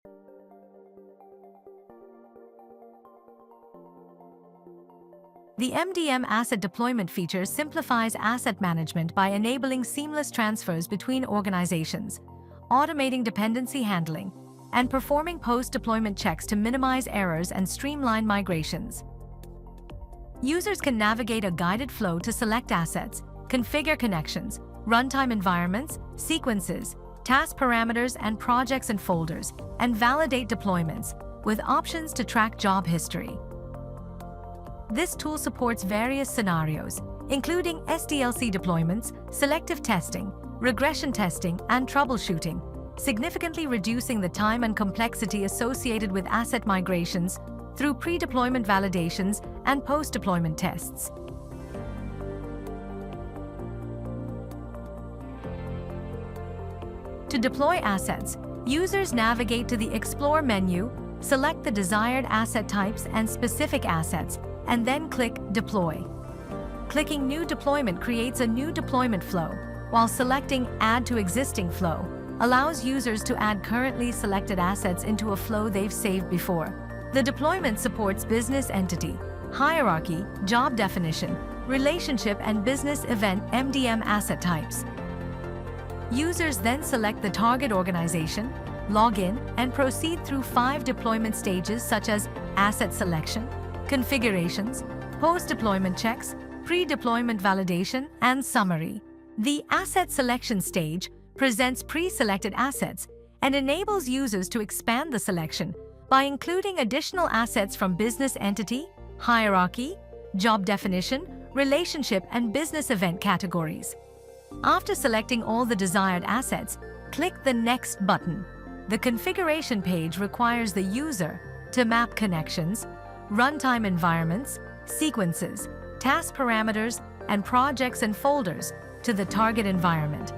The MDM Asset Deployment feature simplifies asset management by enabling seamless transfers between organizations, automating dependency handling, and performing post-deployment checks to minimize errors and streamline migrations. Users can navigate a guided flow to select assets, configure connections, runtime environments, sequences, task parameters and projects and folders, and validate deployments, with options to track job history. This tool supports various scenarios, including SDLC deployments, selective testing, regression testing, and troubleshooting, significantly reducing the time and complexity associated with asset migrations through pre-deployment validations and post-deployment tests. To deploy assets, users navigate to the Explore menu, select the desired asset types and specific assets, and then click Deploy. Clicking New Deployment creates a new deployment flow, while selecting Add to Existing Flow allows users to add currently selected assets into a flow they've saved before. The deployment supports business entity, hierarchy, job definition, relationship, and business event MDM asset types. Users then select the target organization, log in, and proceed through 5 deployment stages such as asset selection, configurations, post-deployment checks, pre-deployment validation, and summary. The asset selection stage presents pre-selected assets and enables users to expand the selection by including additional assets from business entity, hierarchy, job definition, relationship, and business event categories. After selecting all the desired assets, click the Next button. The configuration page requires the user to map connections, runtime environments, sequences, task parameters, and projects and folders to the target environment.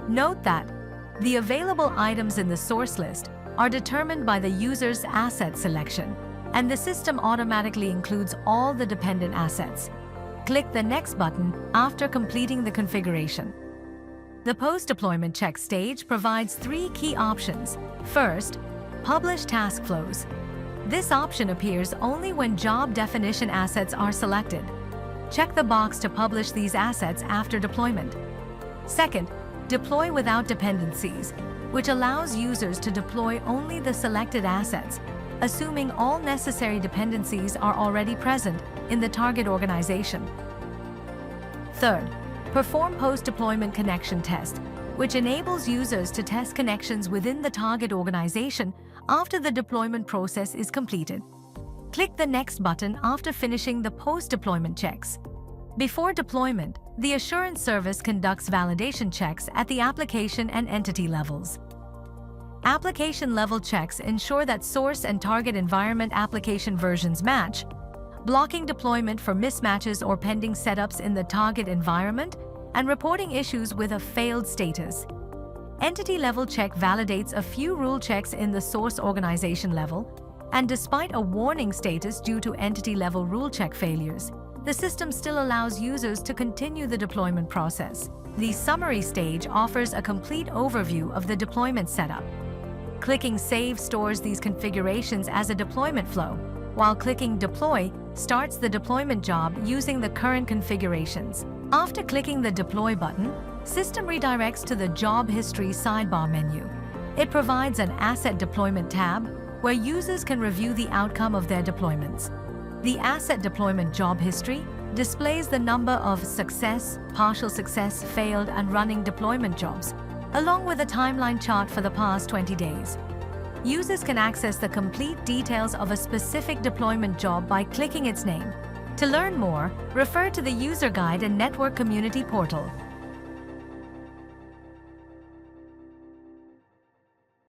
Note that the available items in the source list are determined by the user's asset selection, and the system automatically includes all the dependent assets. Click the Next button after completing the configuration. The post-deployment check stage provides 3 key options. First, publish task flows. This option appears only when job definition assets are selected. Check the box to publish these assets after deployment. Second, deploy without dependencies, which allows users to deploy only the selected assets, assuming all necessary dependencies are already present in the target organization. Third, perform post-deployment connection test, which enables users to test connections within the target organization after the deployment process is completed. Click the Next button after finishing the post-deployment checks. Before deployment, the assurance service conducts validation checks at the application and entity levels. Application-level checks ensure that source and target environment application versions match, blocking deployment for mismatches or pending setups in the target environment, and reporting issues with a failed status. Entity-level check validates a few rule checks in the source organization level, and despite a warning status due to entity-level rule check failures, the system still allows users to continue the deployment process. The summary stage offers a complete overview of the deployment setup. Clicking Save stores these configurations as a deployment flow, while clicking Deploy starts the deployment job using the current configurations. After clicking the Deploy button, System redirects to the Job History sidebar menu. It provides an Asset Deployment tab where users can review the outcome of their deployments. The Asset Deployment Job History displays the number of success, partial success, failed, and running deployment jobs, along with a timeline chart for the past 20 days. Users can access the complete details of a specific deployment job by clicking its name. To learn more, refer to the User Guide and Network Community Portal.